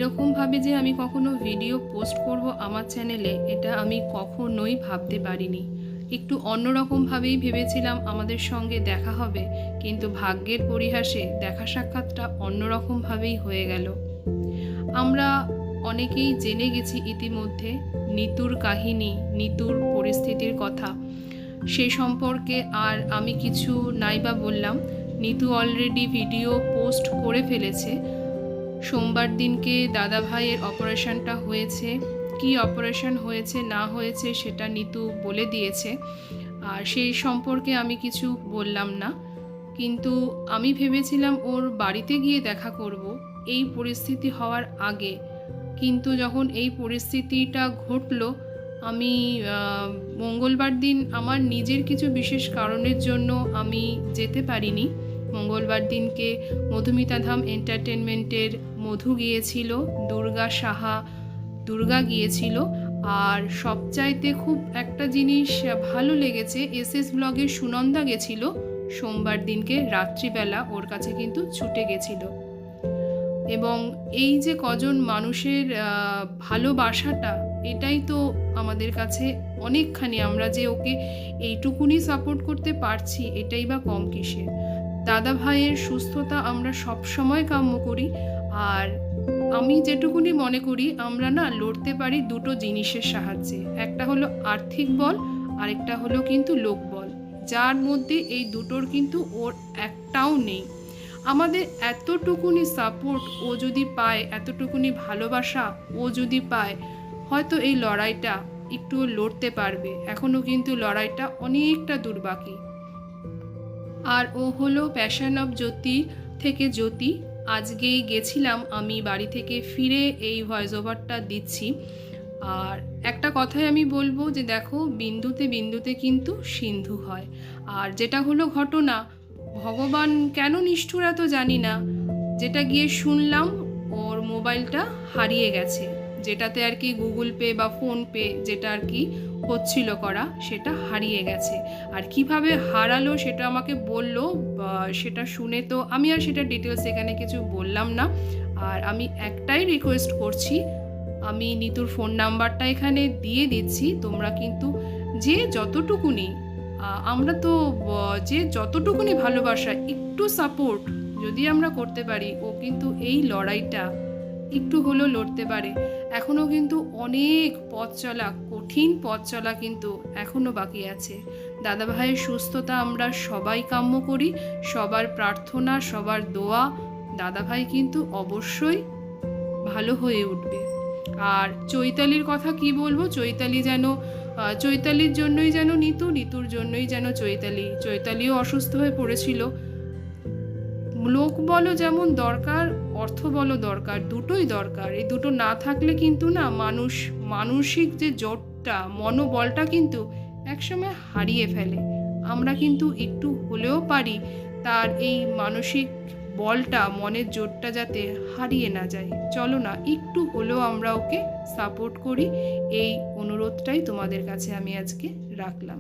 এরকমভাবে যে আমি কখনো ভিডিও পোস্ট করব আমার চ্যানেলে, এটা আমি কখনোই ভাবতে পারিনি। একটু অন্যরকমভাবেই ভেবেছিলাম আমাদের সঙ্গে দেখা হবে, কিন্তু ভাগ্যের পরিহাসে দেখা সাক্ষাৎটা অন্যরকমভাবেই হয়ে গেল। আমরা অনেকেই জেনে গেছি ইতিমধ্যে নিতুর কাহিনী, নিতুর পরিস্থিতির কথা। সে সম্পর্কে আর আমি কিছু নাইবা বললাম। নিতু অলরেডি ভিডিও পোস্ট করে ফেলেছে। সোমবার দিনকে দাদা ভাইয়ের অপারেশনটা হয়েছে, কি অপারেশন হয়েছে না হয়েছে সেটা নিতু বলে দিয়েছে, আর সেই সম্পর্কে আমি কিছু বললাম না। কিন্তু আমি ভেবেছিলাম ওর বাড়িতে গিয়ে দেখা করব এই পরিস্থিতি হওয়ার আগে, কিন্তু যখন এই পরিস্থিতিটা ঘটলো, আমি মঙ্গলবার দিন আমার নিজের কিছু বিশেষ কারণের জন্য আমি যেতে পারিনি। মঙ্গলবার দিনকে মধুমিতা ধাম এন্টারটেনমেন্টের মধু গিয়েছিল, দুর্গা সাহা দুর্গা গিয়েছিল, আর সবচাইতে খুব একটা জিনিস ভালো লেগেছে, এসএস ব্লগের সুনন্দা গেছিল সোমবার দিনকে রাত্রিবেলা, ওর কাছে কিন্তু ছুটে গেছিল। এবং এই যে কজন মানুষের ভালোবাসাটা, এটাই তো আমাদের কাছে অনেকখানি। আমরা যে ওকে এইটুকুনি সাপোর্ট করতে পারছি, এটাই বা কম কিসের। দাদা ভাইয়ের সুস্থতা আমরা সব সময় কাম্য করি, আর আমি যেটুকুনি মনে করি আমরা না লড়তে পারি দুটো জিনিসের সাহায্যে। একটা হলো আর্থিক বল, আরেকটা হলো কিন্তু লোকবল, যার মধ্যে এই দুটোর কিন্তু ওর একটাও নেই। আমাদের এতটুকুনি সাপোর্ট ও যদি পায়, এতটুকুনি ভালোবাসা ও যদি পায়, হয়তো এই লড়াইটা একটু লড়তে পারবে। এখনও কিন্তু লড়াইটা অনেকটা দূর বাকি। আর ও হলো প্যাশন অফ জ্যোতি থেকে জ্যোতি। আজকেই গেছিলাম আমি, বাড়ি থেকে ফিরে এই ভয়েস ওভারটা দিচ্ছি। আর একটা কথাই আমি বলবো যে দেখো, বিন্দুতে বিন্দুতে কিন্তু সিন্ধু হয়। আর যেটা হলো ঘটনা, ভগবান কেন নিষ্ঠুর এত জানি না, যেটা গিয়ে শুনলাম ওর মোবাইলটা হারিয়ে গেছে, যেটাতে আর কি গুগল পে বা ফোন পে যেটা আর কি হচ্ছিল করা, সেটা হারিয়ে গেছে। আর কিভাবে হারালো সেটা আমাকে বললো, সেটা শুনে তো আমি আর সেটা ডিটেলস এখানে কিছু বললাম না। আর আমি একটাই রিকোয়েস্ট করছি, আমি নিতুর ফোন নাম্বারটা এখানে দিয়ে দিচ্ছি, তোমরা কিন্তু যে যতটুকুনি আমরা তো যে যতটুকুনি ভালোবাসা, একটু সাপোর্ট যদি আমরা করতে পারি, ও কিন্তু এই লড়াইটা একটু হলেও লড়তে পারে। এখনও কিন্তু অনেক পথ চলা, কঠিন পথ চলা কিন্তু এখনও বাকি আছে। দাদা ভাইয়ের সুস্থতা আমরা সবাই কাম্য করি, সবার প্রার্থনা, সবার দোয়া। দাদা ভাই কিন্তু অবশ্যই ভালো হয়ে উঠবে। আর চৈতালির কথা কি বলবো, চৈতালির জন্যই যেন নিতু, নিতুর জন্যই যেন চৈতালিও অসুস্থ হয়ে পড়েছিল। লোক বলো যেমন দরকার, অর্থ বলো দরকার, দুটোই দরকার। এই দুটো না থাকলে কিন্তু না মানসিক যে জোরটা, মনোবলটা কিন্তু একসময় হারিয়ে ফেলে। আমরা কিন্তু একটু হলেও পারি তার এই মানসিক বলটা, মনের জোরটা যাতে হারিয়ে না যায়। চলো না একটু হলেও আমরা ওকে সাপোর্ট করি, এই অনুরোধটাই তোমাদের কাছে আমি আজকে রাখলাম।